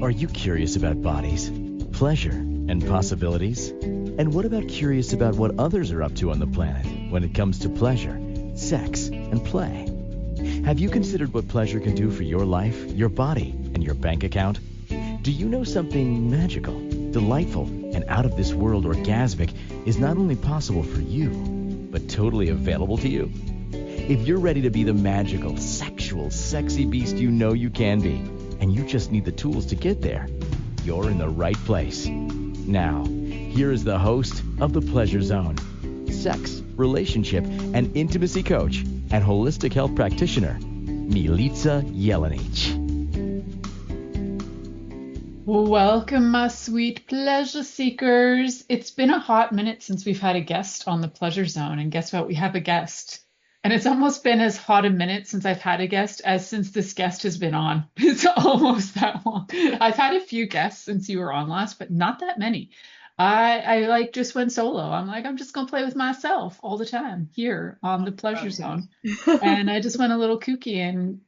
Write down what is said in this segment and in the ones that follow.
Are you curious about bodies, pleasure, and possibilities? And what about curious about what others are up to on the planet when it comes to pleasure, sex, and play? Have you considered what pleasure can do for your life, your body, and your bank account? Do you know something magical, delightful, and out of this world orgasmic is not only possible for you, but totally available to you? If you're ready to be the magical, sexual, sexy beast you know you can be, and you just need the tools to get there, you're in the right place. Now, here is the host of The Pleasure Zone, sex, relationship, and intimacy coach and holistic health practitioner, Milica Jelenic. Welcome, my sweet pleasure seekers. It's been a hot minute since we've had a guest on The Pleasure Zone, and guess what? We have a guest. And it's almost been as hot a minute since I've had a guest as since this guest has been on. It's almost that long. I've had a few guests since you were on last, but not that many. I like just went solo. I'm just gonna play with myself all the time here on The Pleasure Zone. And I just went a little kooky and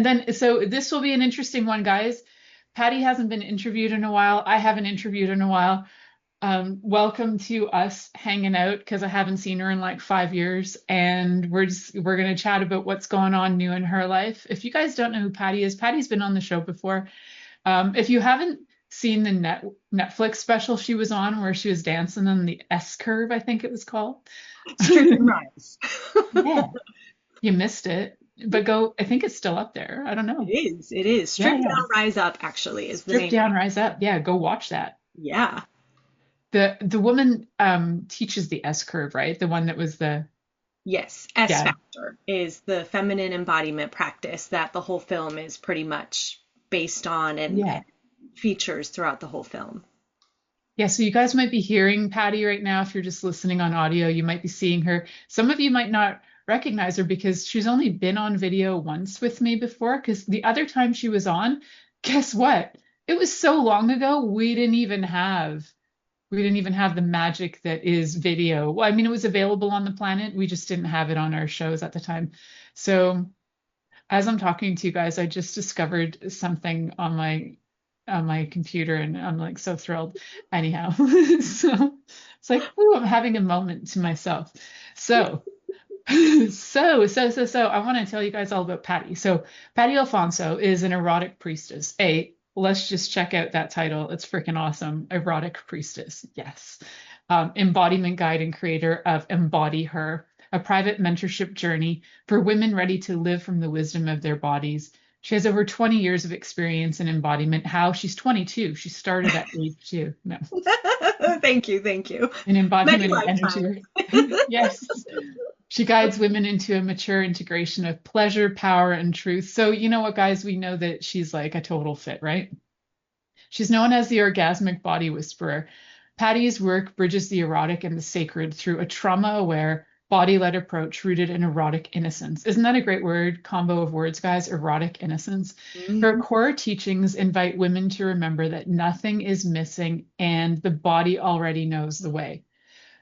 then so this will be an interesting one, guys. Patty hasn't been interviewed in a while. I haven't interviewed in a while. Welcome to us hanging out because I haven't seen her in like 5 years, and we're gonna chat about what's going on new in her life. If you guys don't know who Patty is, Patty's been on the show before. If you haven't seen the Netflix special she was on where she was dancing on the S curve, I think it was called. Straight and rise. Yeah, you missed it. But go, I think it's still up there. I don't know. It is. Strip down, rise up, actually, is the name. Strip down, rise up. Yeah, go watch that. Yeah. The woman teaches the S curve, right? The one that was the... Yes, S Factor is the feminine embodiment practice that the whole film is pretty much based on and features throughout the whole film. Yeah, so you guys might be hearing Patty right now. If you're just listening on audio, you might be seeing her. Some of you might not recognize her because she's only been on video once with me before, because the other time she was on, guess what? It was so long ago, we didn't even have the magic that is video. Well, I mean, it was available on the planet. We just didn't have it on our shows at the time. So as I'm talking to you guys, I just discovered something on my computer, and I'm like so thrilled. Anyhow, so it's like, ooh, I'm having a moment to myself. So I want to tell you guys all about Patty. So Patty Alfonso is an erotic priestess. Let's just check out that title. It's freaking awesome. Erotic Priestess. Yes. Embodiment guide and creator of Embody Her, a private mentorship journey for women ready to live from the wisdom of their bodies. She has over 20 years of experience in embodiment. She's 22. She started at age 2. No. Thank you. In embodiment and energy. Yes. She guides women into a mature integration of pleasure, power, and truth. So you know what, guys? We know that she's like a total fit, right? She's known as the orgasmic body whisperer. Patty's work bridges the erotic and the sacred through a trauma-aware, body-led approach rooted in erotic innocence. Isn't that a great word? Combo of words, guys. Erotic innocence. Mm-hmm. Her core teachings invite women to remember that nothing is missing and the body already knows the way.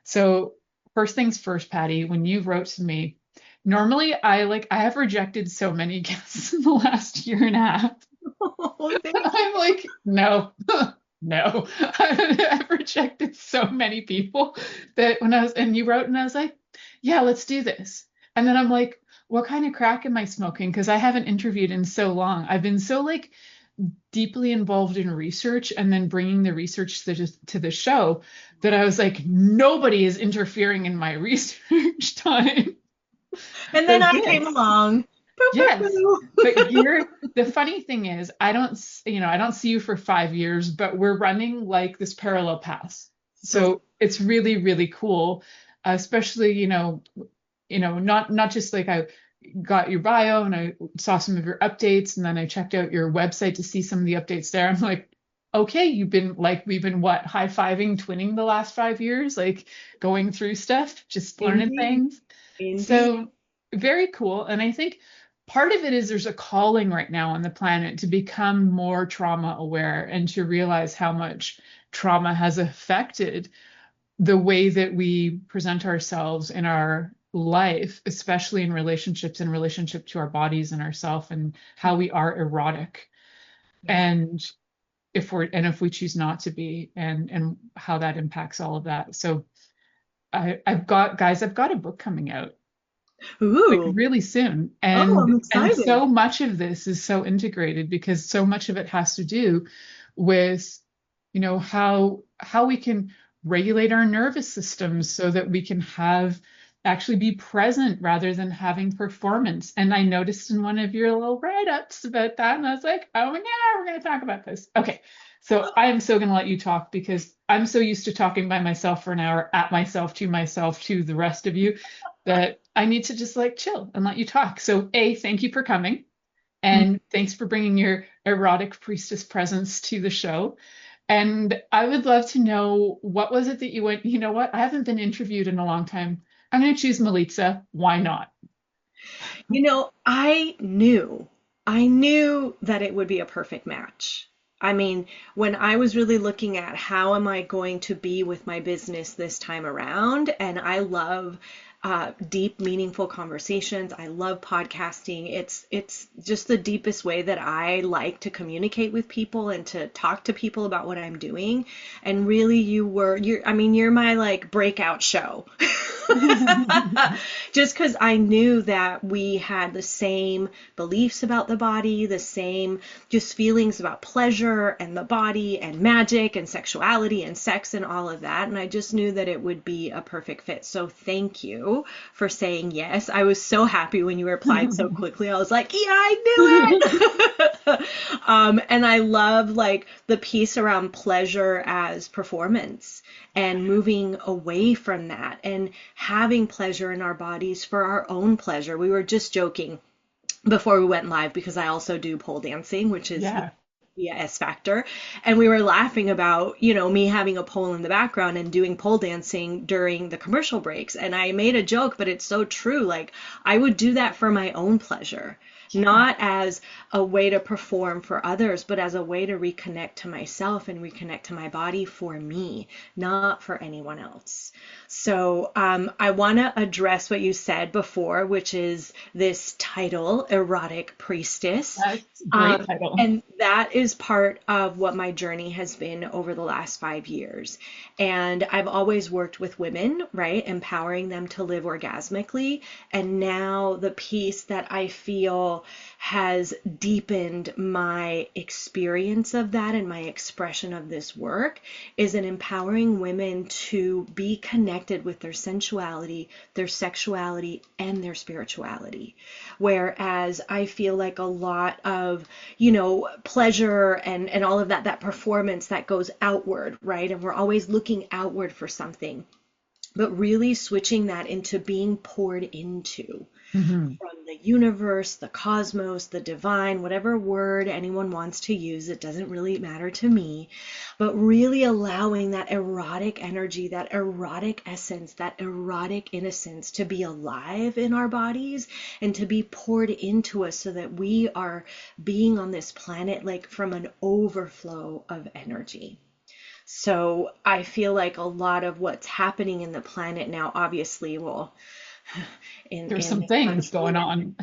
So first things first, Patty, when you wrote to me, normally I have rejected so many guests in the last year and a half. I'm like, no. I've rejected so many people that and you wrote and I was like, yeah, let's do this. And then I'm like, what kind of crack am I smoking? Because I haven't interviewed in so long. I've been so like deeply involved in research and then bringing the research to the show that I was like, nobody is interfering in my research time. And then I came along. Yes, but the funny thing is, I don't see you for 5 years, but we're running like this parallel path. So it's really, really cool, especially, not just like I got your bio and I saw some of your updates and then I checked out your website to see some of the updates there. I'm like, okay, we've been what, high-fiving, twinning the last 5 years, like going through stuff, just learning things. Indeed. So very cool. And I think part of it is there's a calling right now on the planet to become more trauma aware and to realize how much trauma has affected the way that we present ourselves in our life, especially in relationships, in relationship to our bodies and ourself and how we are erotic. And if we choose not to be, and how that impacts all of that. So I've got a book coming out like Ooh. really soon. Oh, I'm And excited. so much of this is so integrated because so much of it has to do with, how we can regulate our nervous systems so that we can actually be present rather than having performance. And I noticed in one of your little write-ups about that, and I was like, oh my God, we're going to talk about this. Okay. So I am so going to let you talk because I'm so used to talking by myself for an hour, at myself, to the rest of you, that I need to just like chill and let you talk. So thank you for coming. And thanks for bringing your erotic priestess presence to the show. And I would love to know, what was it that you went, you know what? I haven't been interviewed in a long time. I'm going to choose Milica. Why not? I knew that it would be a perfect match. I mean, when I was really looking at how am I going to be with my business this time around, and I love deep, meaningful conversations. I love podcasting. It's just the deepest way that I like to communicate with people and to talk to people about what I'm doing. And really, you're my like breakout show. Just because I knew that we had the same beliefs about the body, the same just feelings about pleasure and the body and magic and sexuality and sex and all of that. And I just knew that it would be a perfect fit. So thank you for saying yes. I was so happy when you replied so quickly. I was like, yeah, I knew it. And I love like the piece around pleasure as performance and moving away from that and having pleasure in our bodies for our own pleasure. We were just joking before we went live because I also do pole dancing, which is via S Factor. And we were laughing about, me having a pole in the background and doing pole dancing during the commercial breaks. And I made a joke, but it's so true. Like I would do that for my own pleasure. Not as a way to perform for others, but as a way to reconnect to myself and reconnect to my body for me, not for anyone else. So I want to address what you said before, which is this title, Erotic Priestess. That's a great title. And that is part of what my journey has been over the last 5 years. And I've always worked with women, right? Empowering them to live orgasmically. And now the piece that I feel has deepened my experience of that and my expression of this work is in empowering women to be connected with their sensuality, their sexuality, and their spirituality. Whereas I feel like a lot of, pleasure and all of that performance that goes outward, right? And we're always looking outward for something, but really switching that into being poured into. From the universe, the cosmos, the divine, whatever word anyone wants to use, it doesn't really matter to me, but really allowing that erotic energy, that erotic essence, that erotic innocence to be alive in our bodies and to be poured into us so that we are being on this planet like from an overflow of energy. So I feel like a lot of what's happening in the planet now, obviously, there's some things going on.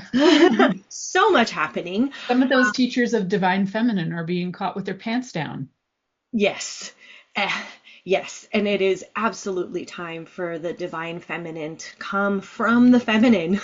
So much happening. Some of those teachers of divine feminine are being caught with their pants down. Yes. Yes. And it is absolutely time for the divine feminine to come from the feminine.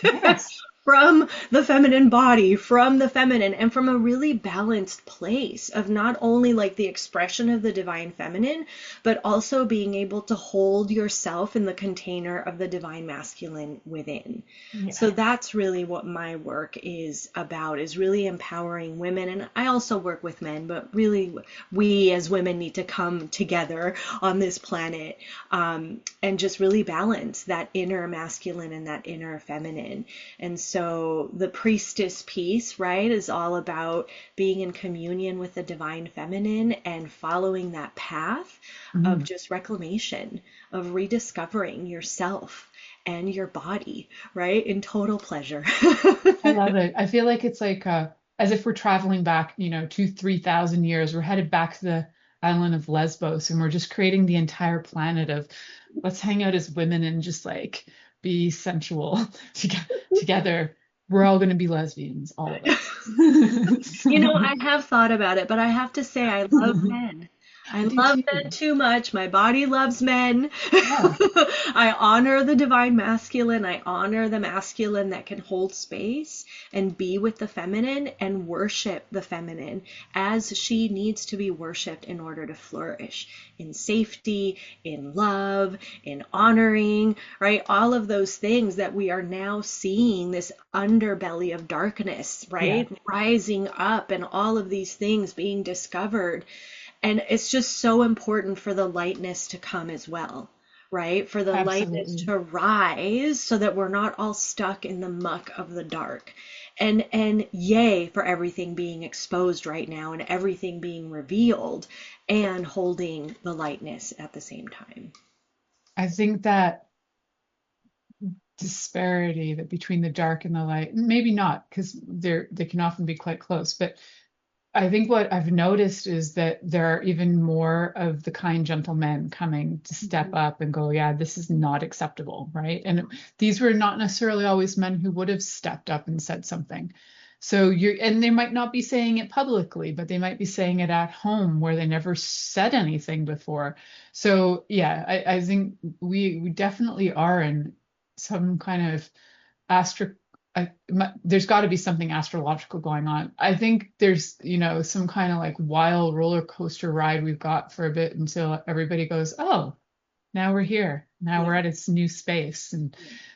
Yes. From the feminine body, from the feminine, and from a really balanced place of not only like the expression of the divine feminine, but also being able to hold yourself in the container of the divine masculine within. Yeah. So that's really what my work is about, is really empowering women. And I also work with men, but really we as women need to come together on this planet and just really balance that inner masculine and that inner feminine. And so the priestess piece, right, is all about being in communion with the divine feminine and following that path of just reclamation, of rediscovering yourself and your body, right, in total pleasure. I love it. I feel like it's like as if we're traveling back, 2,000-3,000 years. We're headed back to the island of Lesbos, and we're just creating the entire planet of let's hang out as women and just like be sensual together. We're all going to be lesbians, all of us. You know, I have thought about it, but I have to say I love men. I I do love too. men too much. My body loves men. Yeah, I honor the divine masculine. I honor the masculine that can hold space and be with the feminine and worship the feminine as she needs to be worshipped in order to flourish in safety, in love, in honoring, right? All of those things that we are now seeing, this underbelly of darkness, yeah, right? Rising up and all of these things being discovered. And it's just so important for the lightness to come as well, right? For the lightness absolutely. to rise so that we're not all stuck in the muck of the dark. And yay for everything being exposed right now and everything being revealed and holding the lightness at the same time. I think that disparity that between the dark and the light, maybe not, because they can often be quite close, but I think what I've noticed is that there are even more of the kind, gentle men coming to step up and go, yeah, this is not acceptable, right? And these were not necessarily always men who would have stepped up and said something. And they might not be saying it publicly, but they might be saying it at home where they never said anything before. So yeah, I think we definitely are in some kind of astro there's got to be something astrological going on. I think there's, some kind of like wild roller coaster ride we've got for a bit until everybody goes, oh, now we're here. Now we're Yeah. at its new space and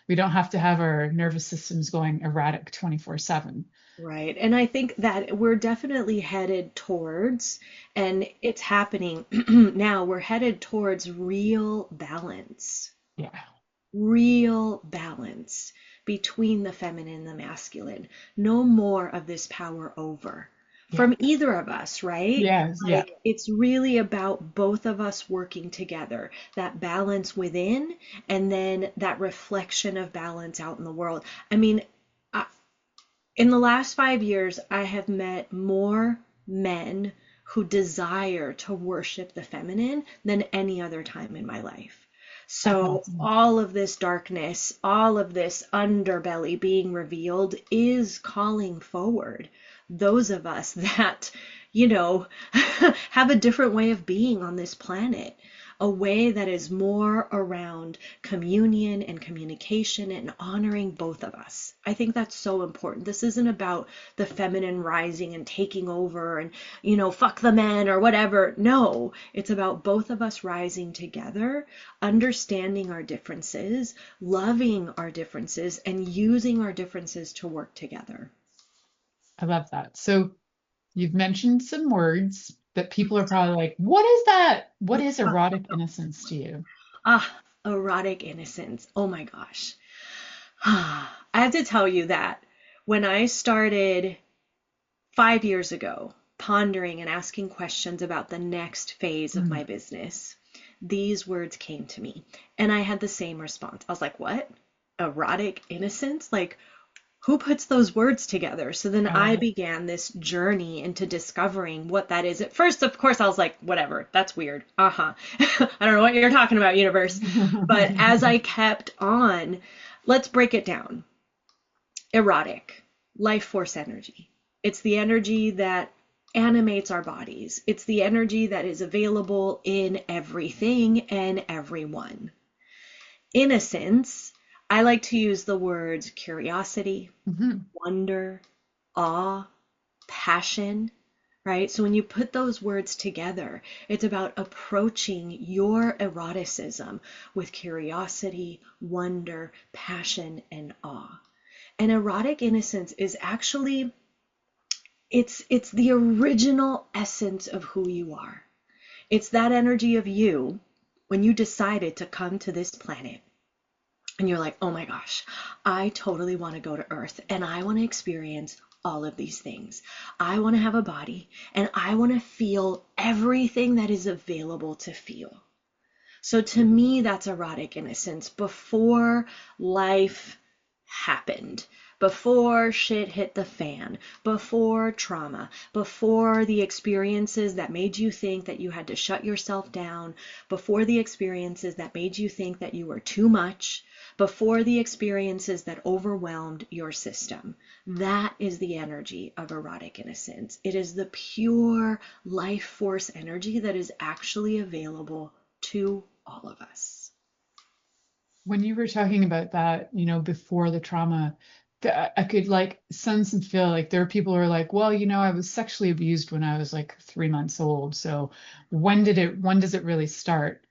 we don't have to have our nervous systems going erratic 24/7. Right. And I think that we're definitely headed towards, and it's happening now, we're headed towards real balance. Yeah. Real balance between the feminine and the masculine. No more of this power over Yeah. from either of us, right? Yes. Yeah. Like it's really about both of us working together, that balance within, and then that reflection of balance out in the world. I mean, in the last 5 years, I have met more men who desire to worship the feminine than any other time in my life. That's So awesome. all of this darkness, all of this underbelly being revealed is calling forward those of us that, have a different way of being on this planet, a way that is more around communion and communication and honoring both of us. I think that's so important. This isn't about the feminine rising and taking over and, fuck the men or whatever. No, it's about both of us rising together, understanding our differences, loving our differences, and using our differences to work together. I love that. So you've mentioned some words that people are probably like, what is that? What is erotic innocence to you? Erotic innocence. Oh my gosh. I have to tell you that when I started 5 years ago, pondering and asking questions about the next phase of my business, these words came to me. And I had the same response. I was like, what? Erotic innocence? Like, who puts those words together? So then I began this journey into discovering what that is. At first, of course, I was like, whatever, that's weird. I don't know what you're talking about, universe. But as I kept on, let's break it down. Erotic, life force energy. It's the energy that animates our bodies. It's the energy that is available in everything and everyone. Innocence, I like to use the words curiosity, wonder, awe, passion, right? So when you put those words together, it's about approaching your eroticism with curiosity, wonder, passion, and awe. And erotic innocence is actually, it's the original essence of who you are. It's that energy of you when you decided to come to this planet. And you're like, oh my gosh, I totally want to go to Earth and I want to experience all of these things. I want to have a body and I want to feel everything that is available to feel. So to me, that's erotic innocence before life happened, before shit hit the fan, before trauma, before the experiences that made you think that you had to shut yourself down, before the experiences that made you think that you were too much, before the experiences that overwhelmed your system. That is the energy of erotic innocence. It is the pure life force energy that is actually available to all of us. When you were talking about that, before the trauma, I could like sense and feel like there are people who are like, well, I was sexually abused when I was like 3 months old. So when does it really start?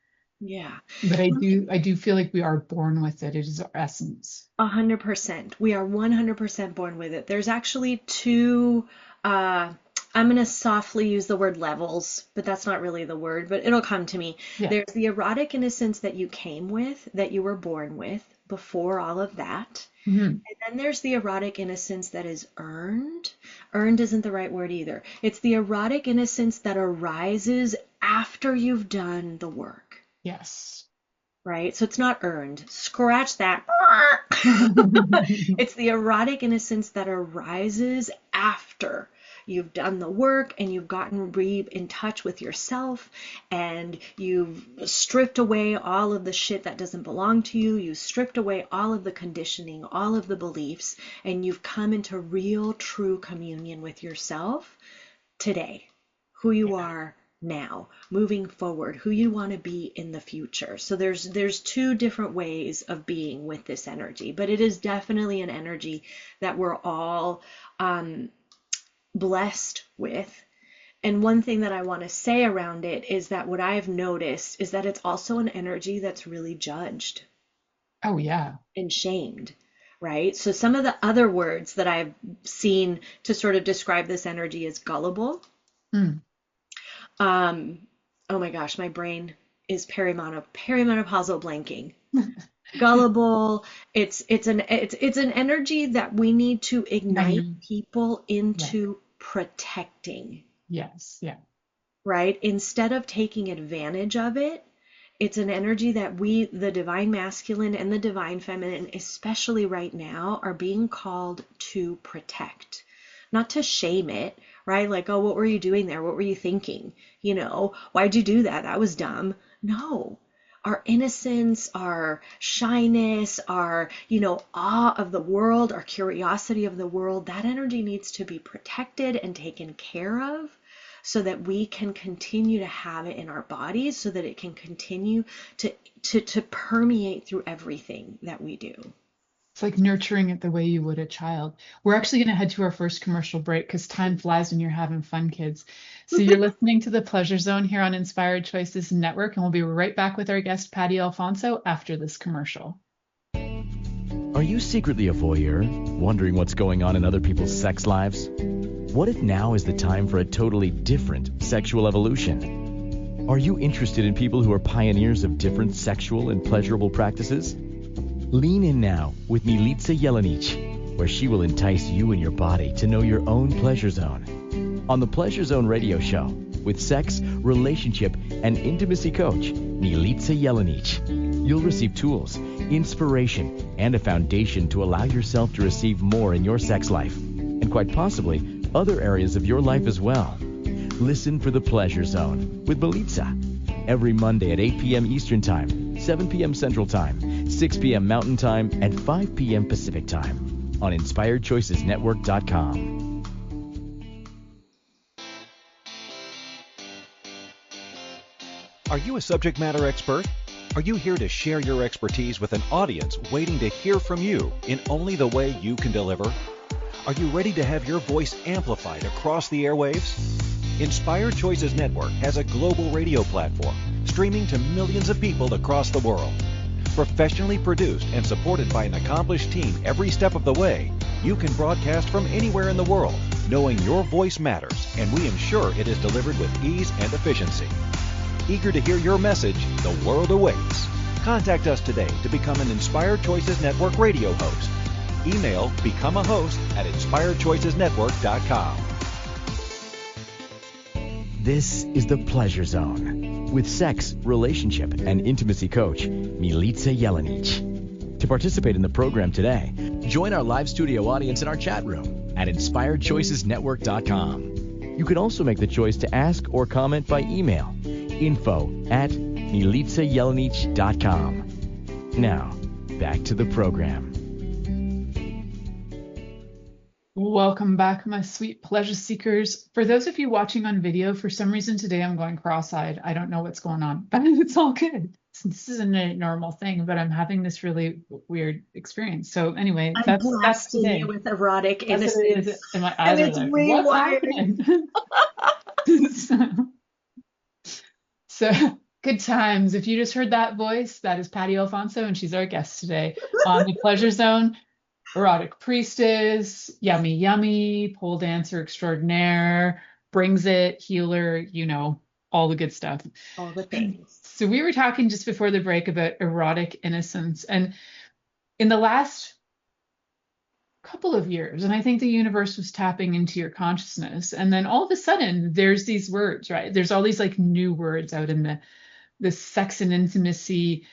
Yeah. But I do feel like we are born with it. It is our essence. 100%. We are 100% born with it. There's actually two, I'm going to softly use the word levels, but that's not really the word, but it'll come to me. Yeah. There's the erotic innocence that you came with, that you were born with before all of that. Mm-hmm. And then there's the erotic innocence that is earned. Earned isn't the right word either. It's the erotic innocence that arises after you've done the work. Yes. Right? So it's not earned. Scratch that. It's the erotic innocence that arises after you've done the work and you've gotten in touch with yourself and you've stripped away all of the shit that doesn't belong to you. You've stripped away all of the conditioning, all of the beliefs, and you've come into real, true communion with yourself today, who you are now, moving forward, who you want to be in the future. So there's two different ways of being with this energy, but it is definitely an energy that we're all blessed with. And one thing that I want to say around it is that what I've noticed is that it's also an energy that's really judged. Oh, yeah. And shamed, right? So some of the other words that I've seen to sort of describe this energy is gullible. Oh my gosh, my brain is perimenopausal blanking. Gullible. It's an energy that we need to ignite people into protecting. Yes. Yeah. Right? Instead of taking advantage of it, it's an energy that we, the divine masculine and the divine feminine, especially right now, are being called to protect. Not to shame it, right? Like, oh, what were you doing there? What were you thinking? Why'd you do that? That was dumb. No. Our innocence, our shyness, our, awe of the world, our curiosity of the world, that energy needs to be protected and taken care of so that we can continue to have it in our bodies, so that it can continue to permeate through everything that we do. It's like nurturing it the way you would a child. We're actually going to head to our first commercial break because time flies when you're having fun, kids. So you're listening to The Pleasure Zone here on Inspired Choices Network, and we'll be right back with our guest, Patty Alfonso, after this commercial. Are you secretly a voyeur, wondering what's going on in other people's sex lives? What if now is the time for a totally different sexual evolution? Are you interested in people who are pioneers of different sexual and pleasurable practices? Lean in now with Milica Jelenic, where she will entice you and your body to know your own pleasure zone. On the Pleasure Zone radio show, with sex, relationship, and intimacy coach, Milica Jelenic, you'll receive tools, inspiration, and a foundation to allow yourself to receive more in your sex life, and quite possibly other areas of your life as well. Listen for the Pleasure Zone with Milica every Monday at 8 p.m. Eastern Time, 7 p.m. Central Time, 6 p.m. Mountain Time, and 5 p.m. Pacific Time on InspiredChoicesNetwork.com. Are you a subject matter expert? Are you here to share your expertise with an audience waiting to hear from you in only the way you can deliver? Are you ready to have your voice amplified across the airwaves? Inspired Choices Network has a global radio platform streaming to millions of people across the world. Professionally produced and supported by an accomplished team every step of the way, you can broadcast from anywhere in the world, knowing your voice matters, and we ensure it is delivered with ease and efficiency. Eager to hear your message, the world awaits. Contact us today to become an Inspired Choices Network radio host. Email become a host at inspiredchoicesnetwork.com. This is the Pleasure Zone with sex, relationship, and intimacy coach, Milica Jelenic. To participate in the program today, join our live studio audience in our chat room at inspiredchoicesnetwork.com. You can also make the choice to ask or comment by email, info@milicajelenic.com. Now, back to the program. Welcome back, my sweet pleasure seekers. For those of you watching on video, for some reason today I'm going cross-eyed. I don't know what's going on, but it's all good. This isn't a normal thing, but I'm having this really weird experience. So anyway, I'm that's blasting today. you with erotic That's what it is. innocence. And my And eyes are it's like, what's rewired. happening? So good times. If you just heard that voice, that is Patty Alfonso, and she's our guest today on the Pleasure Zone. Erotic Priestess, yummy, yummy, pole dancer extraordinaire, brings it, healer, you know, all the good stuff. All the things. So we were talking just before the break about erotic innocence. And in the last couple of years, and I think the universe was tapping into your consciousness. And then all of a sudden, there's these words, right? There's all these like new words out in the sex and intimacy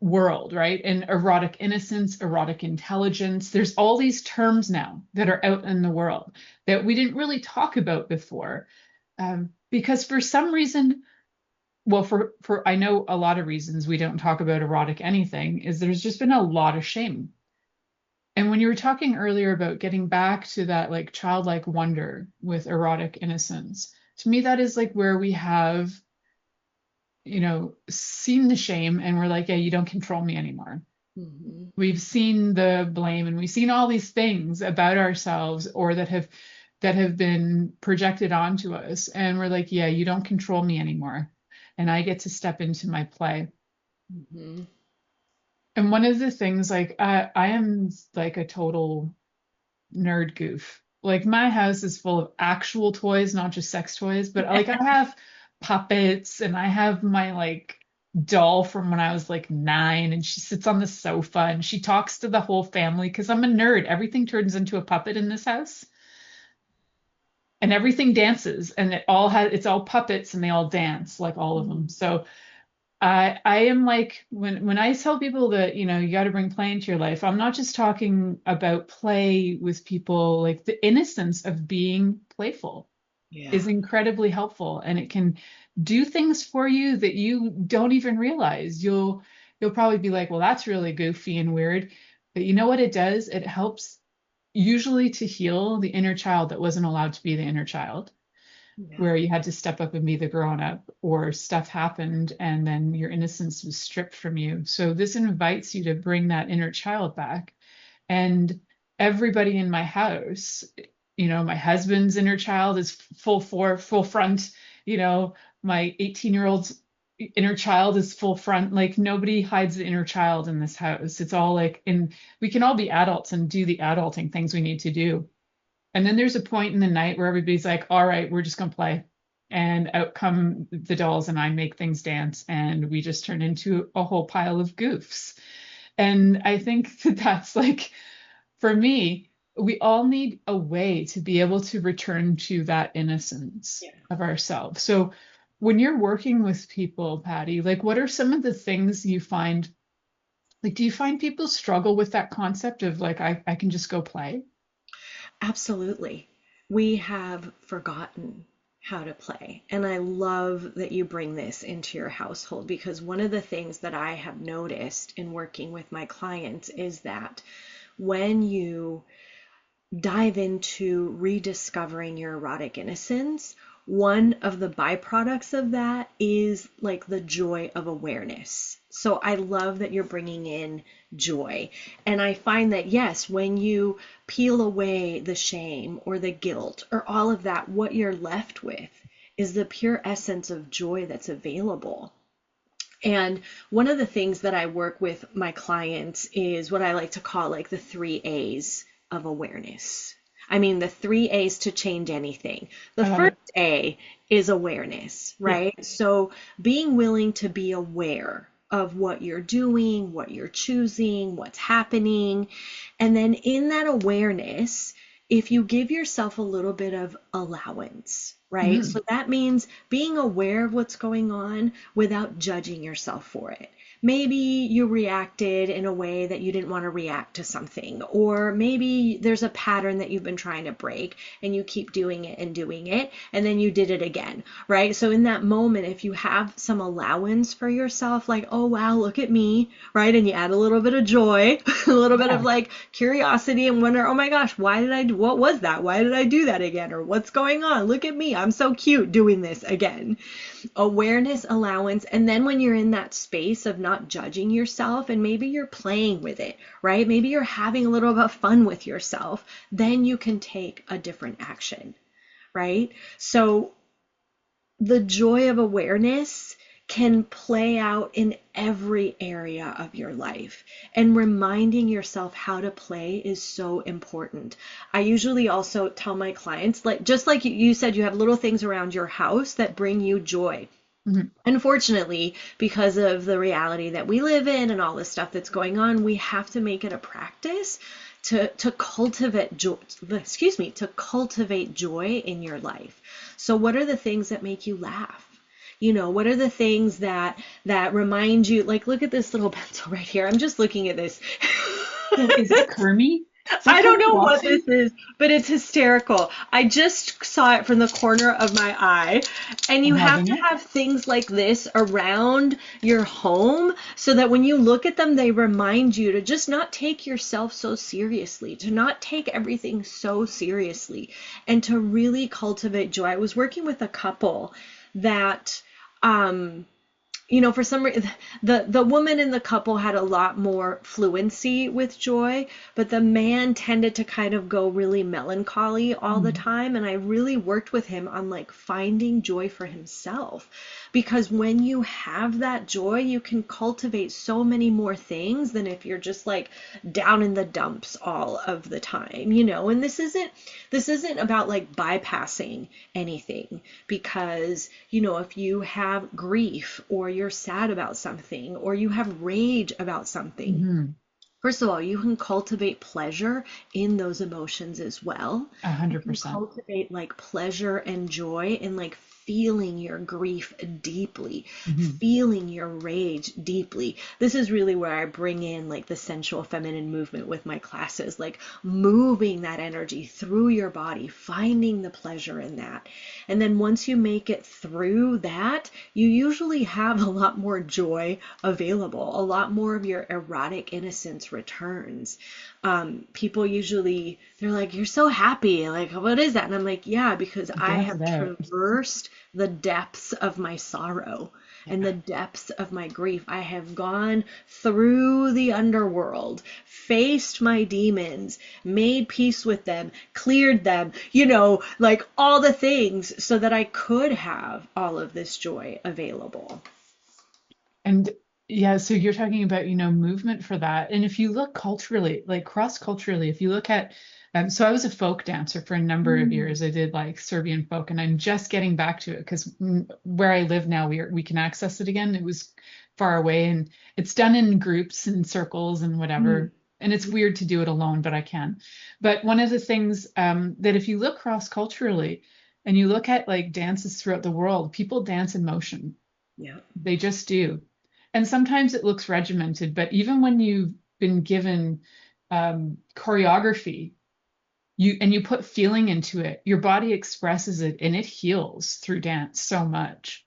world, right? And erotic innocence, erotic intelligence. There's all these terms now that are out in the world that we didn't really talk about before. Because for some reason, well, for I know a lot of reasons we don't talk about erotic anything, is there's just been a lot of shame. And when you were talking earlier about getting back to that like childlike wonder with erotic innocence, to me, that is like where we have, you know, seen the shame and we're like, yeah, you don't control me anymore. Mm-hmm. We've seen the blame and we've seen all these things about ourselves or that have been projected onto us. And we're like, yeah, you don't control me anymore. And I get to step into my play. Mm-hmm. And one of the things, like, I am like a total nerd goof. Like, my house is full of actual toys, not just sex toys, but like I have puppets and I have my like doll from when I was like 9 and she sits on the sofa and she talks to the whole family because I'm a nerd. Everything turns into a puppet in this house. And everything dances and it's all puppets and they all dance, like all of them. So I am like, when I tell people that, you know, you got to bring play into your life, I'm not just talking about play with people. Like, the innocence of being playful is incredibly helpful, and it can do things for you that you don't even realize. You'll probably be like, well, that's really goofy and weird. But you know what it does? It helps usually to heal the inner child that wasn't allowed to be the inner child. Where you had to step up and be the grown up, or stuff happened and then your innocence was stripped from you. So this invites you to bring that inner child back. And everybody in my house, you know, my husband's inner child is full front, you know, my 18-year-old's inner child is full front. Like, nobody hides the inner child in this house. It's all like, we can all be adults and do the adulting things we need to do. And then there's a point in the night where everybody's like, all right, we're just going to play. And out come the dolls and I make things dance. And we just turn into a whole pile of goofs. And I think that that's like, for me, we all need a way to be able to return to that innocence of ourselves. So when you're working with people, Patty, like, what are some of the things you find? Like, do you find people struggle with that concept of like, I can just go play? Absolutely. We have forgotten how to play. And I love that you bring this into your household, because one of the things that I have noticed in working with my clients is that when you dive into rediscovering your erotic innocence, one of the byproducts of that is like the joy of awareness. So I love that you're bringing in joy. And I find that, yes, when you peel away the shame or the guilt or all of that, what you're left with is the pure essence of joy that's available. And one of the things that I work with my clients is what I like to call like the 3 A's of awareness. I mean, the 3 A's to change anything. The first A is awareness, right? Yeah. So being willing to be aware of what you're doing, what you're choosing, what's happening. And then in that awareness, if you give yourself a little bit of allowance, right? So that means being aware of what's going on without judging yourself for it. maybe you reacted in a way that you didn't want to react to something, or maybe there's a pattern that you've been trying to break and you keep doing it, and then you did it again, right? So in that moment, if you have some allowance for yourself, like, oh wow, look at me, right? And you add a little bit of joy, a little bit of like curiosity, and wonder, oh my gosh, what was that? Why did I do that again? Or what's going on? Look at me, I'm so cute doing this again. Awareness, allowance, and then when you're in that space of not judging yourself, and maybe you're playing with it, right? Maybe you're having a little bit of fun with yourself, then you can take a different action, right? So the joy of awareness can play out in every area of your life, and reminding yourself how to play is so important. I usually also tell my clients, like, just like you said, you have little things around your house that bring you joy. Mm-hmm. Unfortunately, because of the reality that we live in and all this stuff that's going on, we have to make it a practice to cultivate joy, to cultivate joy in your life. So what are the things that make you laugh? You know, what are the things that remind you, like, look at this little pencil right here. I'm just looking at this. Is it Kermie? I don't know what this is, but it's hysterical. I just saw it from the corner of my eye. And you have to have things like this around your home so that when you look at them, they remind you to just not take yourself so seriously, to not take everything so seriously, and to really cultivate joy. I was working with a couple that, you know, for some reason, the woman in the couple had a lot more fluency with joy, but the man tended to kind of go really melancholy all the time. And I really worked with him on like finding joy for himself, because when you have that joy, you can cultivate so many more things than if you're just like down in the dumps all of the time, you know. And this isn't about like bypassing anything, because, you know, if you have grief, or you're sad about something, or you have rage about something, first of all, you can cultivate pleasure in those emotions as well. 100%. Cultivate like pleasure and joy in like feeling your grief deeply, feeling your rage deeply. This is really where I bring in like the sensual feminine movement with my classes, like moving that energy through your body, finding the pleasure in that. And then once you make it through that, you usually have a lot more joy available, a lot more of your erotic innocence returns. People usually, they're like, you're so happy. Like, what is that? And I'm like, yeah, because I have traversed the depths of my sorrow and the depths of my grief. I have gone through the underworld, faced my demons, made peace with them, cleared them, you know, like all the things, so that I could have all of this joy available. And yeah, so you're talking about, you know, movement for that. And if you look culturally, like cross-culturally, if you look at, so I was a folk dancer for a number of years. I did like Serbian folk, and I'm just getting back to it because where I live now, we can access it again. It was far away, and it's done in groups and circles and whatever. And it's weird to do it alone, but I can. But one of the things that if you look cross-culturally and you look at like dances throughout the world, people dance in motion. Yeah, they just do. And sometimes it looks regimented, but even when you've been given choreography, you put feeling into it, your body expresses it and it heals through dance so much.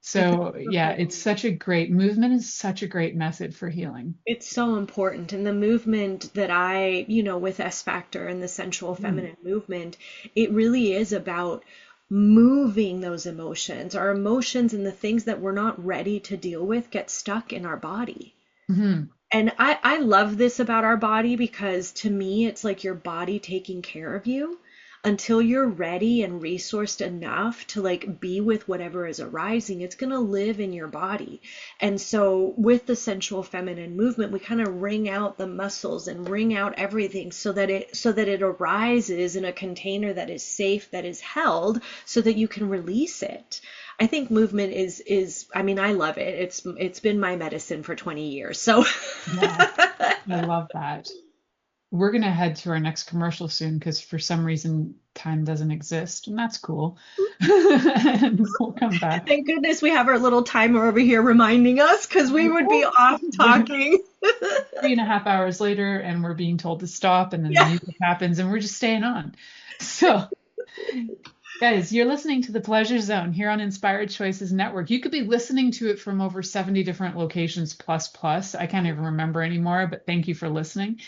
So yeah, it's such a great movement, is such a great method for healing. It's so important. And the movement that I, you know, with S Factor and the sensual feminine movement, it really is about moving those emotions. Our emotions and the things that we're not ready to deal with get stuck in our body. And I love this about our body, because to me, it's like your body taking care of you until you're ready and resourced enough to like be with whatever is arising. It's going to live in your body. And so with the sensual feminine movement, we kind of wring out the muscles and wring out everything so that it arises in a container that is safe, that is held, so that you can release it. I think movement is I mean, I love it. It's been my medicine for 20 years. So yeah, I love that. we're going to head to our next commercial soon because for some reason time doesn't exist, and that's cool. And we'll come back. Thank goodness we have our little timer over here reminding us, because we would be off talking. 3.5 hours later, and we're being told to stop, and then the music happens, and we're just staying on. So, guys, you're listening to The Pleasure Zone here on Inspired Choices Network. You could be listening to it from over 70 different locations plus. I can't even remember anymore, but thank you for listening.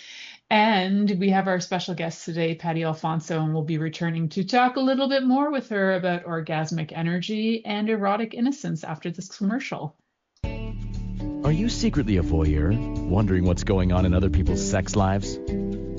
And we have our special guest today, Patty Alfonso, and we'll be returning to talk a little bit more with her about orgasmic energy and erotic innocence after this commercial. Are you secretly a voyeur, wondering what's going on in other people's sex lives?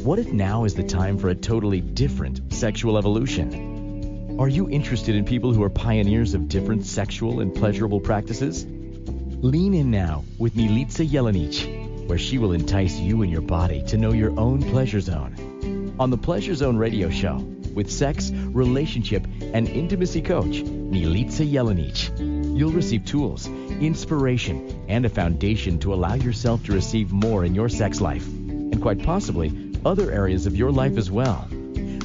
What if now is the time for a totally different sexual evolution? Are you interested in people who are pioneers of different sexual and pleasurable practices? Lean in now with Milica Jelenic, where she will entice you and your body to know your own pleasure zone. On the Pleasure Zone radio show, with sex, relationship, and intimacy coach, Milica Jelenic, you'll receive tools, inspiration, and a foundation to allow yourself to receive more in your sex life, and quite possibly other areas of your life as well.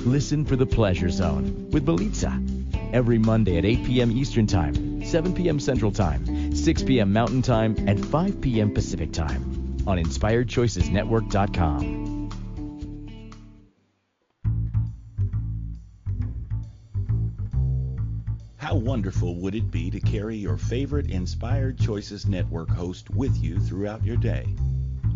Listen for the Pleasure Zone with Milica every Monday at 8 p.m. Eastern Time, 7 p.m. Central Time, 6 p.m. Mountain Time, and 5 p.m. Pacific Time on InspiredChoicesNetwork.com. How wonderful would it be to carry your favorite Inspired Choices Network host with you throughout your day?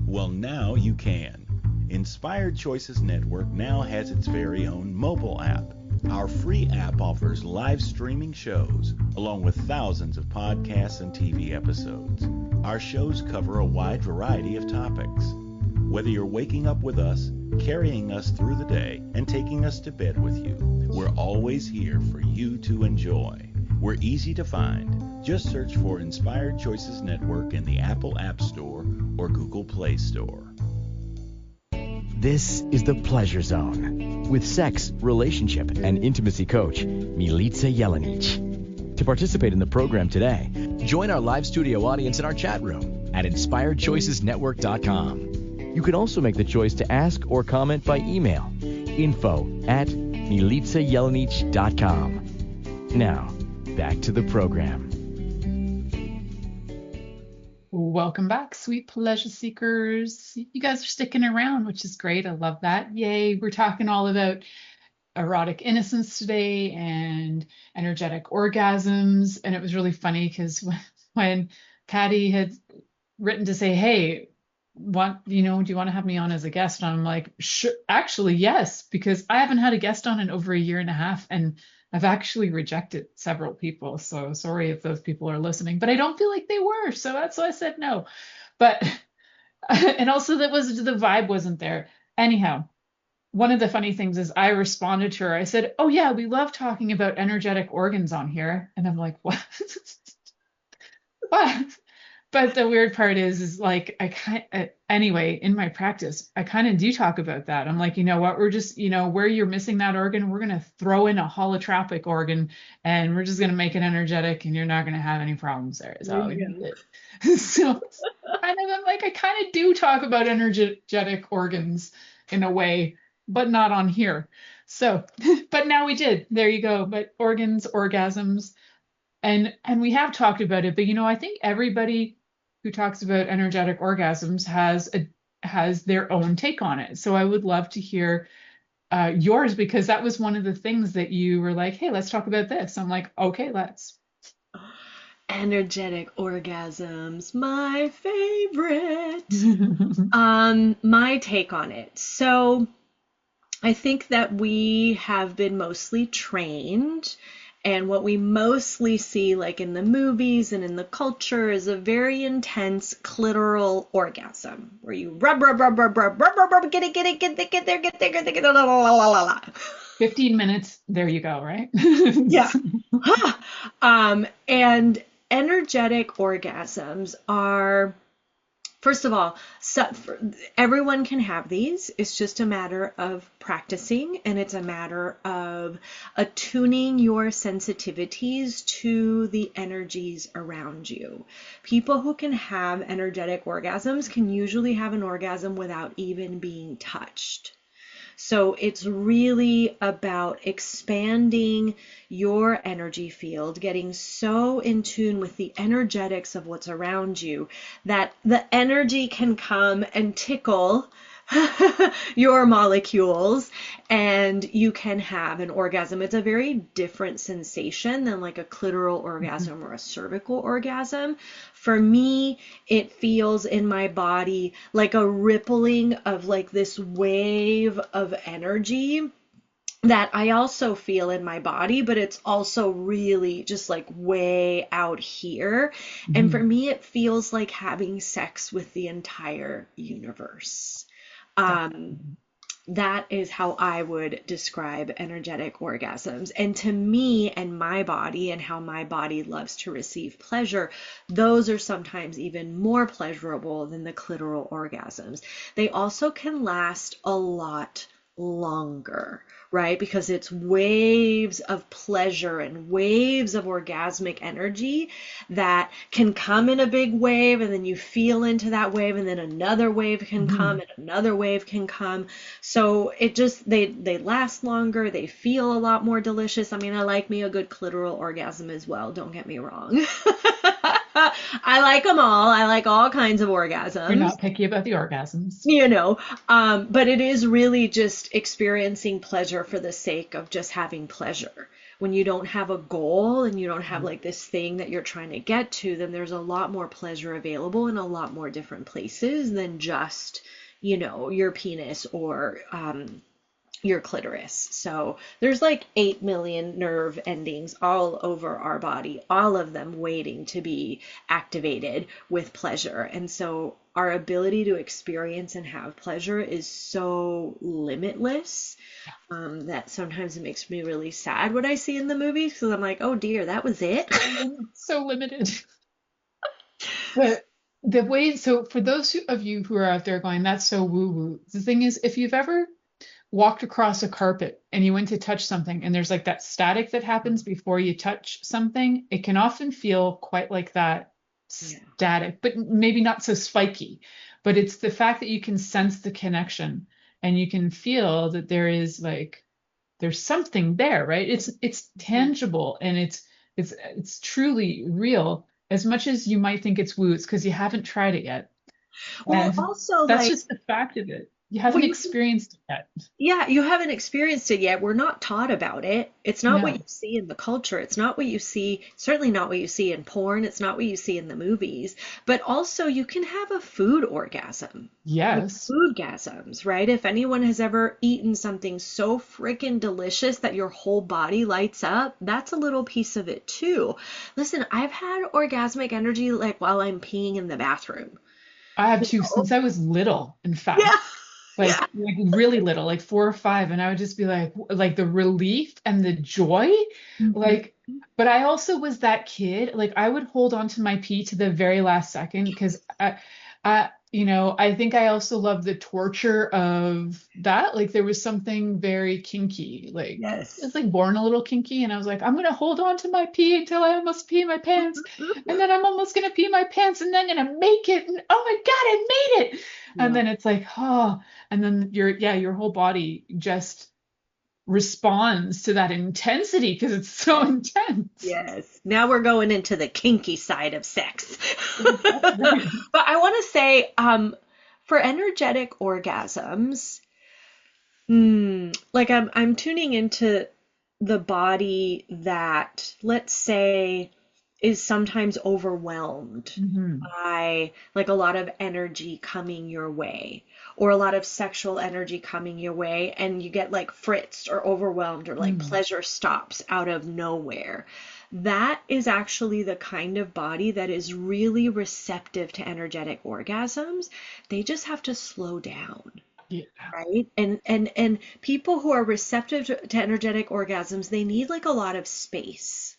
Well, now you can. Inspired Choices Network now has its very own mobile app. Our free app offers live streaming shows, along with thousands of podcasts and TV episodes. Our shows cover a wide variety of topics. Whether you're waking up with us, carrying us through the day, and taking us to bed with you, we're always here for you to enjoy. We're easy to find. Just search for Inspired Choices Network in the Apple App Store or Google Play Store. This is the Pleasure Zone with sex, relationship, and intimacy coach, Milica Jelenic. To participate in the program today, join our live studio audience in our chat room at InspiredChoicesNetwork.com. You can also make the choice to ask or comment by email, info@MilicaJelenic.com. Now, back to the program. Welcome back, sweet pleasure seekers. You guys are sticking around, which is great. I love that. Yay. We're talking all about erotic innocence today and energetic orgasms. And it was really funny because when Patty had written to say, hey, do you want to have me on as a guest? And I'm like, sure, actually, yes, because I haven't had a guest on in over 1.5 years, and I've actually rejected several people. So sorry if those people are listening, but I don't feel like they were. So that's why I said no. But, and also the vibe wasn't there. Anyhow, one of the funny things is I responded to her. I said, oh yeah, we love talking about energetic organs on here. And I'm like, what? What? But the weird part is like, anyway, in my practice, I kind of do talk about that. I'm like, you know what, we're just, where you're missing that organ, we're going to throw in a holotropic organ and we're just going to make it energetic and you're not going to have any problems there. Is that what we did? So I'm like, I kind of do talk about energetic organs in a way, but not on here. So, but now we did. There you go. But organs, orgasms, and we have talked about it, but I think everybody who talks about energetic orgasms has their own take on it. So I would love to hear yours, because that was one of the things that you were like, hey, let's talk about this. I'm like, okay, let's. Energetic orgasms, my favorite. My take on it. So I think that we have been mostly trained, and what we mostly see, like in the movies and in the culture, is a very intense clitoral orgasm where you rub, get it, get there, la, la, la, la, la. 15 minutes, there you go, right? Yeah. And energetic orgasms are First of all, everyone can have these. It's just a matter of practicing, and it's a matter of attuning your sensitivities to the energies around you. People who can have energetic orgasms can usually have an orgasm without even being touched. So it's really about expanding your energy field, getting so in tune with the energetics of what's around you that the energy can come and tickle your molecules and you can have an orgasm. It's a very different sensation than like a clitoral orgasm or a cervical orgasm. For me, it feels in my body like a rippling of like this wave of energy that I also feel in my body, but it's also really just like way out here. And for me, it feels like having sex with the entire universe. That is how I would describe energetic orgasms. And to me and my body and how my body loves to receive pleasure, those are sometimes even more pleasurable than the clitoral orgasms. They also can last a lot longer, right? Because it's waves of pleasure and waves of orgasmic energy that can come in a big wave, and then you feel into that wave, and then another wave can come and another wave can come. So it just, they last longer, they feel a lot more delicious. I mean, I like me a good clitoral orgasm as well, don't get me wrong. I like them all. I like all kinds of orgasms. You're not picky about the orgasms. But it is really just experiencing pleasure for the sake of just having pleasure. When you don't have a goal and you don't have like this thing that you're trying to get to, then there's a lot more pleasure available in a lot more different places than just, your penis or your clitoris. So there's like 8 million nerve endings all over our body, all of them waiting to be activated with pleasure. And so our ability to experience and have pleasure is so limitless that sometimes it makes me really sad what I see in the movies, because I'm like, oh dear, that was it. So limited. But the way, so for those of you who are out there going, that's so woo-woo, the thing is, if you've ever walked across a carpet and you went to touch something and there's like that static that happens before you touch something, it can often feel quite like that static, but maybe not so spiky. But it's the fact that you can sense the connection and you can feel that there's something there, right? It's tangible and it's truly real. As much as you might think it's woo, it's because you haven't tried it yet. Well, And also that's just the fact of it. You haven't experienced it yet. Yeah, you haven't experienced it yet. We're not taught about it. It's not what you see in the culture. It's not what you see, certainly not what you see in porn. It's not what you see in the movies. But also you can have a food orgasm. Yes. Foodgasms, right? If anyone has ever eaten something so freaking delicious that your whole body lights up, that's a little piece of it too. Listen, I've had orgasmic energy like while I'm peeing in the bathroom. I have too, since I was little, in fact. Yeah. Like really little, like 4 or 5, and I would just be like the relief and the joy, like. But I also was that kid, like I would hold on to my pee to the very last second because I think I also loved the torture of that. Like there was something very kinky, like it's like born a little kinky, and I was like, I'm gonna hold on to my pee until I almost pee my pants, and then I'm almost gonna pee my pants, and then I'm gonna make it, and oh my God, I made it. And then it's like, and then your whole body just responds to that intensity because it's so intense. Yes. Now we're going into the kinky side of sex. But I want to say, for energetic orgasms, like I'm tuning into the body that, let's say, is sometimes overwhelmed by like a lot of energy coming your way, or a lot of sexual energy coming your way, and you get like fritzed or overwhelmed, or like pleasure stops out of nowhere. That is actually the kind of body that is really receptive to energetic orgasms. They just have to slow down. Yeah. Right. And people who are receptive to energetic orgasms, they need like a lot of space.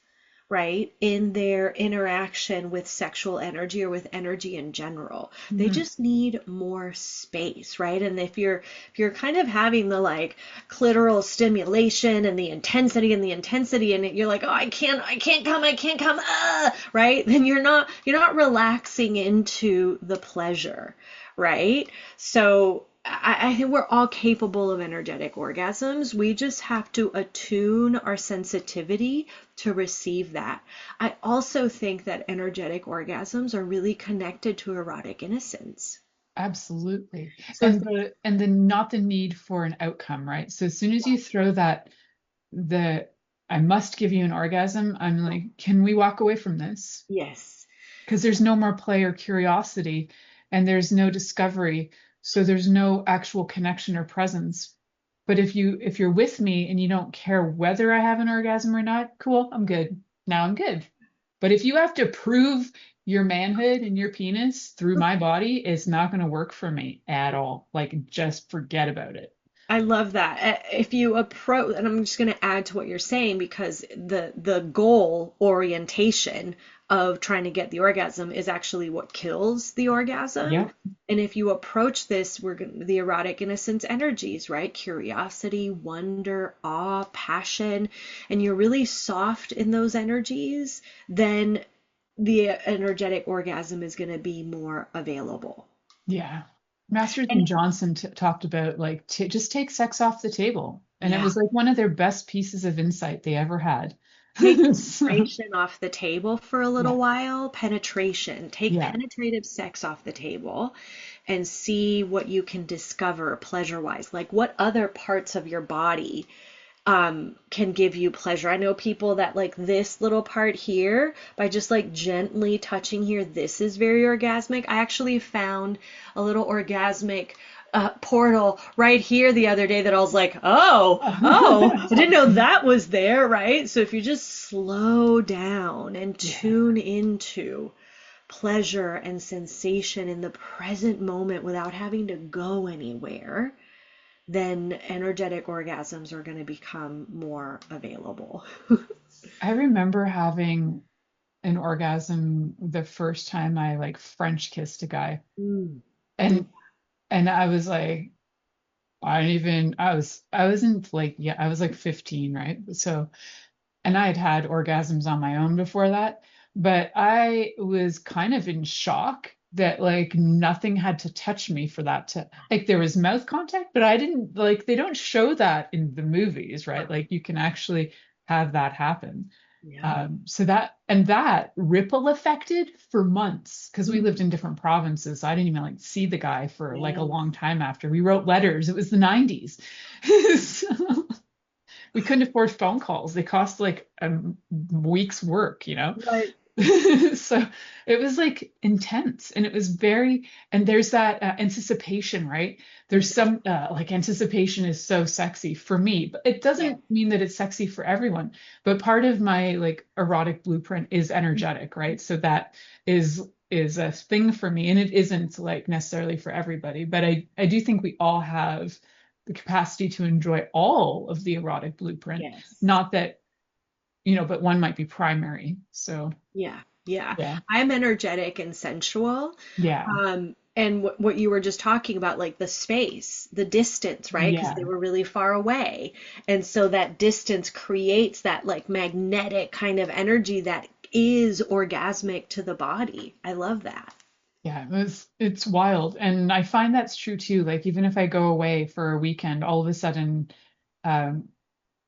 right, in their interaction with sexual energy or with energy in general. They just need more space, right? And if you're kind of having the like clitoral stimulation and the intensity and you're like, oh, I can't come, right? Then you're not relaxing into the pleasure, right? So I think we're all capable of energetic orgasms. We just have to attune our sensitivity to receive that. I also think that energetic orgasms are really connected to erotic innocence. Absolutely. So And the not the need for an outcome, right? So as soon as you throw that, the I must give you an orgasm, I'm like, can we walk away from this? yes, Because there's no more play or curiosity, and there's no discovery, so there's no actual connection or presence. But if you're with me and you don't care whether I have an orgasm or not, cool, I'm good. Now I'm good. But if you have to prove your manhood and your penis through my body, it's not going to work for me at all. Like, just forget about it. I love that. If you approach, and I'm just going to add to what you're saying because the goal orientation of trying to get the orgasm is actually what kills the orgasm. Yep. And if you approach this, the erotic innocence energies, right? Curiosity, wonder, awe, passion, and you're really soft in those energies, then the energetic orgasm is going to be more available. Yeah. Masters and And Johnson talked about like just take sex off the table. And it yeah. was like one of their best pieces of insight they ever had. Take So, penetration off the table for a yeah. little while. Penetration. Take Yeah. penetrative sex off the table and see what you can discover pleasure-wise. Like what other parts of your body can give you pleasure. I know people that like this little part here, by just like gently touching here, this is very orgasmic. I actually found a little orgasmic portal right here the other day that I was like, oh, I didn't know that was there, right? So if you just slow down and Yeah. tune into pleasure and sensation in the present moment without having to go anywhere, then energetic orgasms are going to become more available. I remember having an orgasm the first time I like French kissed a guy. Mm. And I was like, I wasn't like, yeah, I was like 15, right? So, and I had had orgasms on my own before that, but I was kind of in shock that like nothing had to touch me for that to, like, there was mouth contact, but I didn't, like, they don't show that in the movies, right? Like you can actually have that happen. Yeah. So that ripple affected for months because we lived in different provinces. So I didn't even like see the guy for like a Yes. long time after. We wrote letters. It was the 90s. So we couldn't afford phone calls. They cost like a week's work, you know? Right. So it was like intense and it was very, and there's that anticipation, right? There's some like anticipation is so sexy for me, but it Yeah. doesn't mean that it's sexy for everyone. But part of my like erotic blueprint is energetic, right? So that is a thing for me and it isn't like necessarily for everybody, but I do think we all have the capacity to enjoy all of the erotic blueprint. Yes. Not that, you know, but one might be primary. So Yeah. Yeah. yeah. I'm energetic and sensual. Yeah. And what you were just talking about, like the space, the distance, right? Because they Yeah. were really far away. And so that distance creates that like magnetic kind of energy that is orgasmic to the body. I love that. Yeah. It's wild. And I find that's true too. Like even if I go away for a weekend, all of a sudden um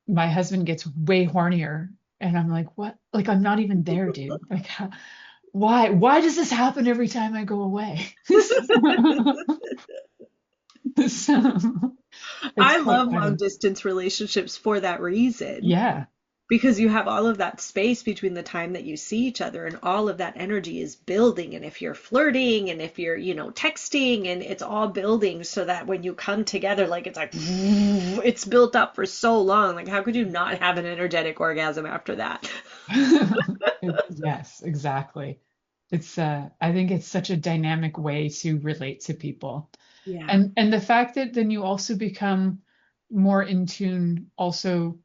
my husband gets way hornier and I'm like, what? Like I'm not even there, dude. Like why does this happen every time I go away? So, it's I quite love long funny. distance relationships for that reason. Yeah. Because you have all of that space between the time that you see each other and all of that energy is building. And if you're flirting and if you're, texting and it's all building so that when you come together, like it's like, it's built up for so long. Like, how could you not have an energetic orgasm after that? Yes, exactly. It's I think it's such a dynamic way to relate to people. Yeah. And the fact that then you also become more in tune also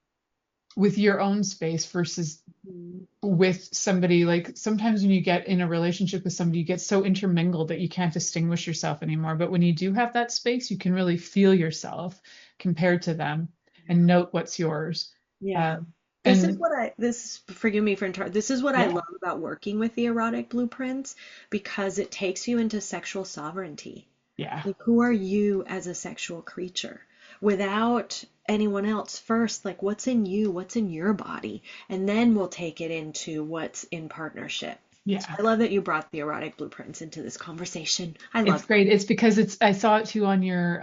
with your own space versus with somebody, like sometimes when you get in a relationship with somebody, you get so intermingled that you can't distinguish yourself anymore. But when you do have that space, you can really feel yourself compared to them and note what's yours. Yeah. Um, and Forgive me for interrupting. This is what I yeah, love about working with the erotic blueprints, because it takes you into sexual sovereignty. yeah, Like, who are you as a sexual creature without anyone else first? Like, what's in you? What's in your body? And then we'll take it into what's in partnership. So yeah. I love that you brought the erotic blueprints into this conversation. I It's love great. It's because I saw it too on your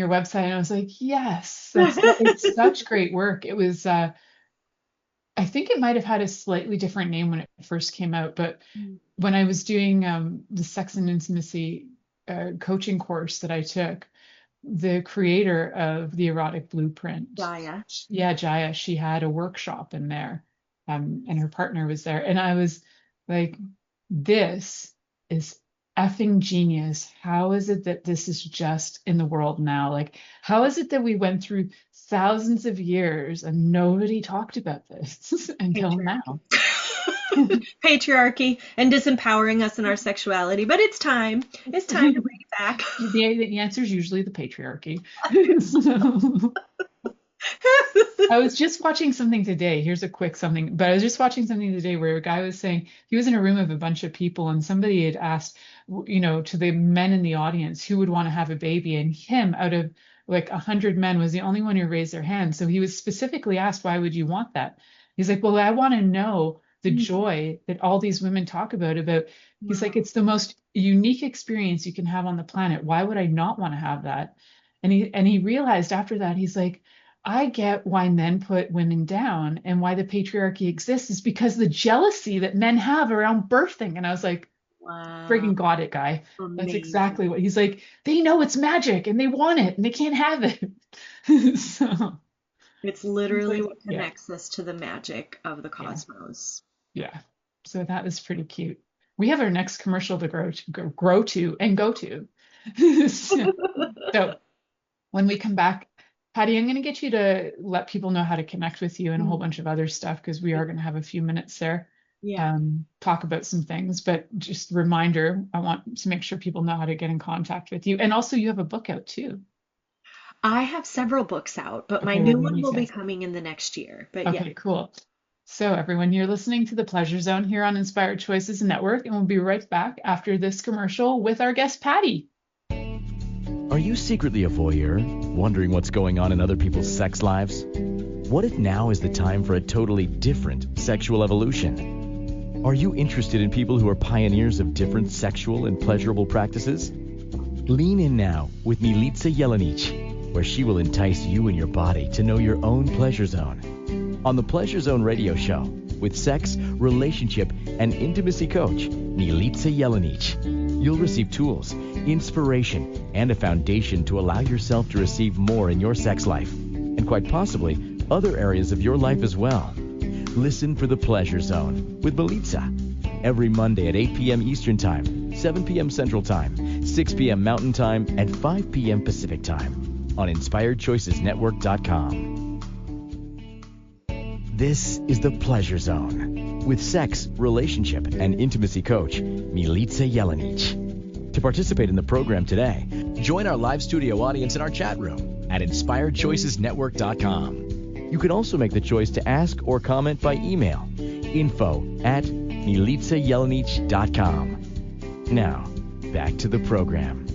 website, and I was like, yes, it's that. such great work. It was I think it might have had a slightly different name when it first came out, but when I was doing the sex and intimacy coaching course that I took, the creator of the erotic blueprint, Gaia. yeah, Jaya, she had a workshop in there, and her partner was there, and I was like, this is effing genius. How is it that this is just in the world now? Like, how is it that we went through thousands of years and nobody talked about this until Patriarchy. now? Patriarchy and disempowering us in our sexuality. But it's time. It's time to bring it back. The answer is usually the patriarchy. So, I was just watching something today. Here's a quick something, but I was just watching something today where a guy was saying he was in a room of a bunch of people and somebody had asked, to the men in the audience who would want to have a baby, and him out of like 100 men was the only one who raised their hand. So he was specifically asked, why would you want that? He's like, well, I want to know the joy that all these women talk about. He's like, Wow. it's the most unique experience you can have on the planet. Why would I not want to have that? And he realized after that, he's like, I get why men put women down and why the patriarchy exists is because the jealousy that men have around birthing. And I was like, Wow. friggin' got it, guy. That's Amazing. exactly what he's like. They know it's magic and they want it and they can't have it. So It's he's literally like, what yeah, connects us to the magic of the yeah, cosmos. yeah. So that was pretty cute. We have our next commercial to grow to and go to. So when we come back, Patty, I'm going to get you to let people know how to connect with you and a whole bunch of other stuff because we are going to have a few minutes there, Yeah. talk about some things. But just a reminder, I want to make sure people know how to get in contact with you. And also, you have a book out too. I have several books out, but my Okay, well, new we one need will be to. coming in the next year. But yeah. Okay, cool. So, everyone, you're listening to the Pleasure Zone here on Inspired Choices Network, and we'll be right back after this commercial with our guest, Patty. Are you secretly a voyeur, wondering what's going on in other people's sex lives? What if now is the time for a totally different sexual evolution? Are you interested in people who are pioneers of different sexual and pleasurable practices? Lean in now with Milica Jelenic, where she will entice you and your body to know your own pleasure zone. On the Pleasure Zone radio show, with sex, relationship, and intimacy coach, Milica Jelenic, you'll receive tools, inspiration, and a foundation to allow yourself to receive more in your sex life, and quite possibly other areas of your life as well. Listen for the Pleasure Zone with Milica every Monday at 8 p.m. Eastern Time, 7 p.m. Central Time, 6 p.m. Mountain Time, and 5 p.m. Pacific Time on InspiredChoicesNetwork.com. This is the Pleasure Zone with sex, relationship, and intimacy coach, Milica Jelenic. To participate in the program today, join our live studio audience in our chat room at InspiredChoicesNetwork.com. You can also make the choice to ask or comment by email, info@MilicaJelenic.com. Now, back to the program.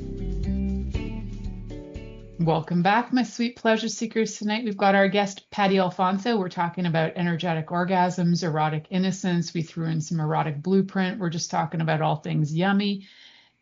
Welcome back, my sweet pleasure seekers. Tonight we've got our guest, Patty Alfonso. We're talking about energetic orgasms, erotic innocence. We threw in some erotic blueprint. We're just talking about all things yummy.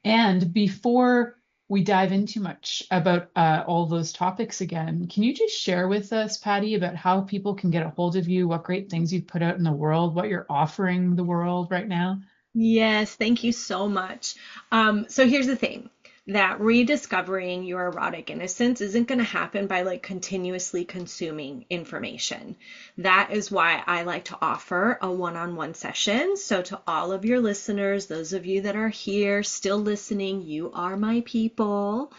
And before we dive into much about all those topics again, can you just share with us, Patty, about how people can get a hold of you, what great things you've put out in the world, what you're offering the world right now? Yes, thank you so much. So here's the thing, that rediscovering your erotic innocence isn't going to happen by like continuously consuming information. That is why I like to offer a one-on-one session. So to all of your listeners, those of you that are here still listening, you are my people.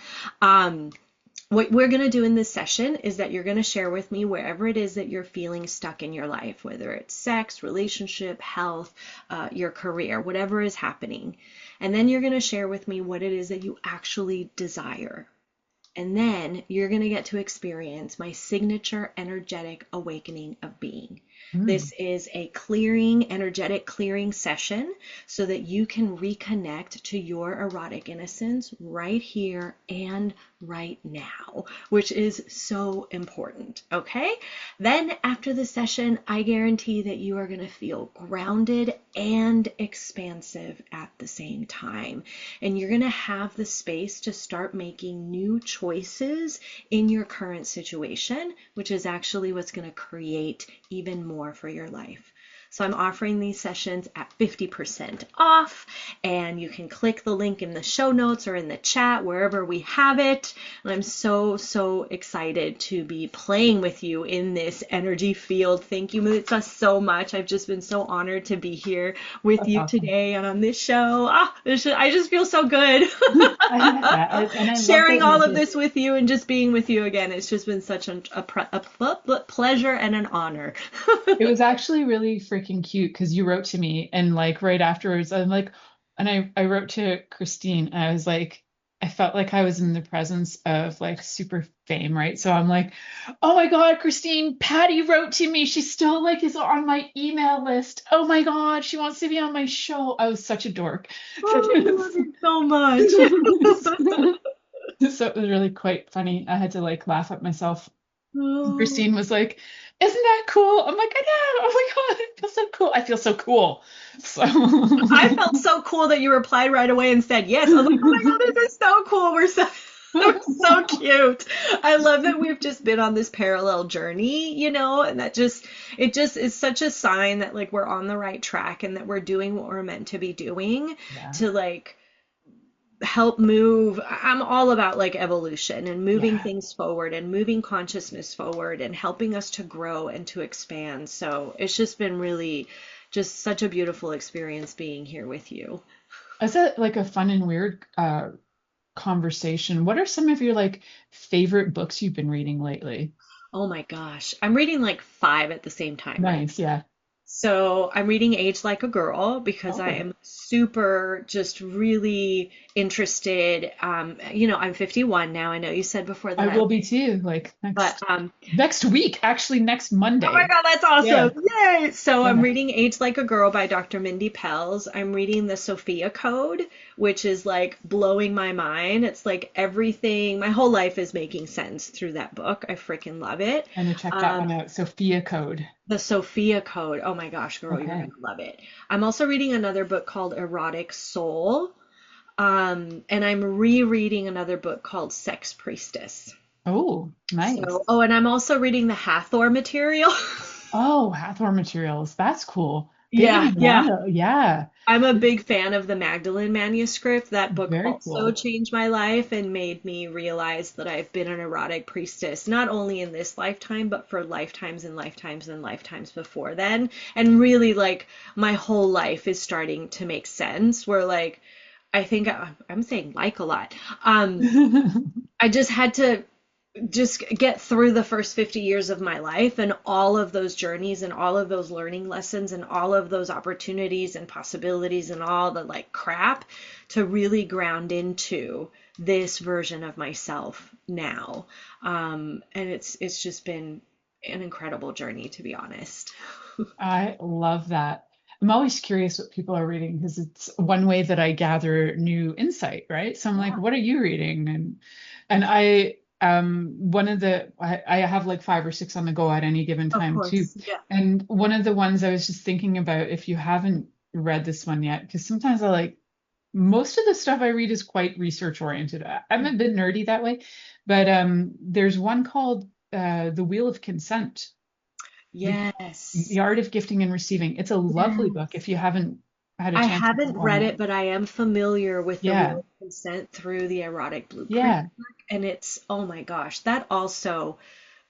what we're going to do in this session is that you're going to share with me wherever it is that you're feeling stuck in your life, whether it's sex, relationship, health, your career, whatever is happening. And then you're going to share with me what it is that you actually desire. And then you're going to get to experience my signature energetic awakening of being. This is a energetic clearing session so that you can reconnect to your erotic innocence right here and right now, which is so important. Okay? Then after the session, I guarantee that you are going to feel grounded and expansive at the same time. And you're going to have the space to start making new choices in your current situation, which is actually what's going to create even more for your life. So I'm offering these sessions at 50% off, and you can click the link in the show notes or in the chat, wherever we have it. And I'm so, so excited to be playing with you in this energy field. Thank you, Milica, so much. I've just been so honored to be here with you today and on this show. I just feel so good. I sharing all of this with you and just being with you again. It's just been such a pleasure and an honor. It was actually really freaking cute because you wrote to me, and like right afterwards, I'm like, and I wrote to Christine, and I was like, I felt like I was in the presence of like super fame, right? So I'm like, oh my God, Christine, Patty wrote to me. She still like is on my email list. Oh my God, she wants to be on my show. I was such a dork. Oh, I love you so much. So it was really quite funny. I had to like laugh at myself. Oh. Christine was like, isn't that cool? I'm like, I know. Oh my God, I feel so cool. I feel so cool. So I felt so cool that you replied right away and said yes. I was like, oh my God, this is so cool. We're so cute. I love that we've just been on this parallel journey, you know, and that it just is such a sign that like we're on the right track and that we're doing what we're meant to be doing to like help move. I'm all about like evolution and moving things forward and moving consciousness forward and helping us to grow and to expand. So it's just been really just such a beautiful experience being here with you. Is that like a fun and weird conversation? What are some of your like favorite books you've been reading lately? Oh my gosh. I'm reading like 5 at the same time. Nice, yeah. So I'm reading Age Like a Girl because I am super just really interested. You know, I'm 51 now. I know you said before that I will be too, like next week, actually next Monday. Oh my God, that's awesome. Yeah. Yay. So I'm reading Age Like a Girl by Dr. Mindy Pelz. I'm reading the Sophia Code, which is like blowing my mind. It's like everything, my whole life is making sense through that book. I freaking love it. I'm gonna check that one out. Sophia Code. The Sophia Code. Oh my gosh, girl, you're going to love it. I'm also reading another book called Erotic Soul. And I'm rereading another book called Sex Priestess. Oh, nice. So, and I'm also reading the Hathor material. Oh, Hathor materials. That's cool. Yeah. I'm a big fan of the Magdalene manuscript. That book also changed my life and made me realize that I've been an erotic priestess, not only in this lifetime, but for lifetimes and lifetimes and lifetimes before then. And really, like, my whole life is starting to make sense, where, like, I think I'm saying like a lot. I just had to just get through the first 50 years of my life and all of those journeys and all of those learning lessons and all of those opportunities and possibilities and all the like crap to really ground into this version of myself now. And it's just been an incredible journey, to be honest. I love that. I'm always curious what people are reading because it's one way that I gather new insight, right? So I'm like, what are you reading? And I I have like 5 or 6 on the go at any given time too. Yeah. And one of the ones I was just thinking about, if you haven't read this one yet, because sometimes most of the stuff I read is quite research oriented. I'm a bit nerdy that way, but there's one called The Wheel of Consent. Yes. The Art of Gifting and Receiving. It's a lovely book if you haven't had a chance. I haven't read it, but I am familiar with The Wheel of Consent through the Erotic Blueprint book. And it's, oh my gosh, that also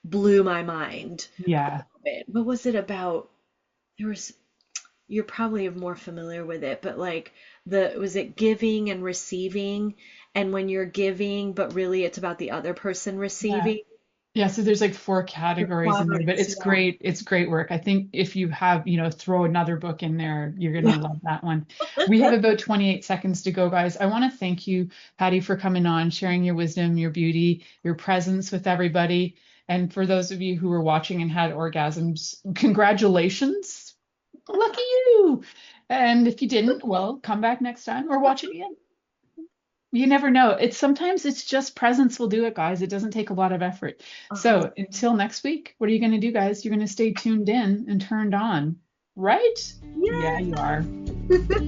blew my mind. Yeah. What was it about? you're probably more familiar with it, but like was it giving and receiving? And when you're giving, but really it's about the other person Yeah. receiving. Yeah, so there's like 4 The categories in there, but quadrants, it's yeah. great. It's great work. I think if you have, throw another book in there, you're going to love that one. We have about 28 seconds to go, guys. I want to thank you, Patty, for coming on, sharing your wisdom, your beauty, your presence with everybody. And for those of you who were watching and had orgasms, congratulations. Lucky you. And if you didn't, well, come back next time or watch it again. You never know. Sometimes it's just presence will do it, guys. It doesn't take a lot of effort. So until next week, what are you going to do, guys? You're going to stay tuned in and turned on, right? Yeah, you are.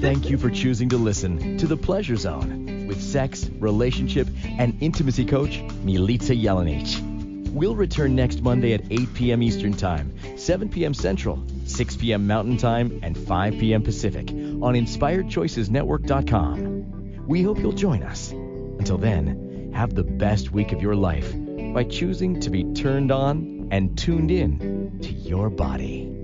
Thank you for choosing to listen to The Pleasure Zone with sex, relationship, and intimacy coach, Milica Jelenic. We'll return next Monday at 8 p.m. Eastern Time, 7 p.m. Central, 6 p.m. Mountain Time, and 5 p.m. Pacific on InspiredChoicesNetwork.com. We hope you'll join us. Until then, have the best week of your life by choosing to be turned on and tuned in to your body.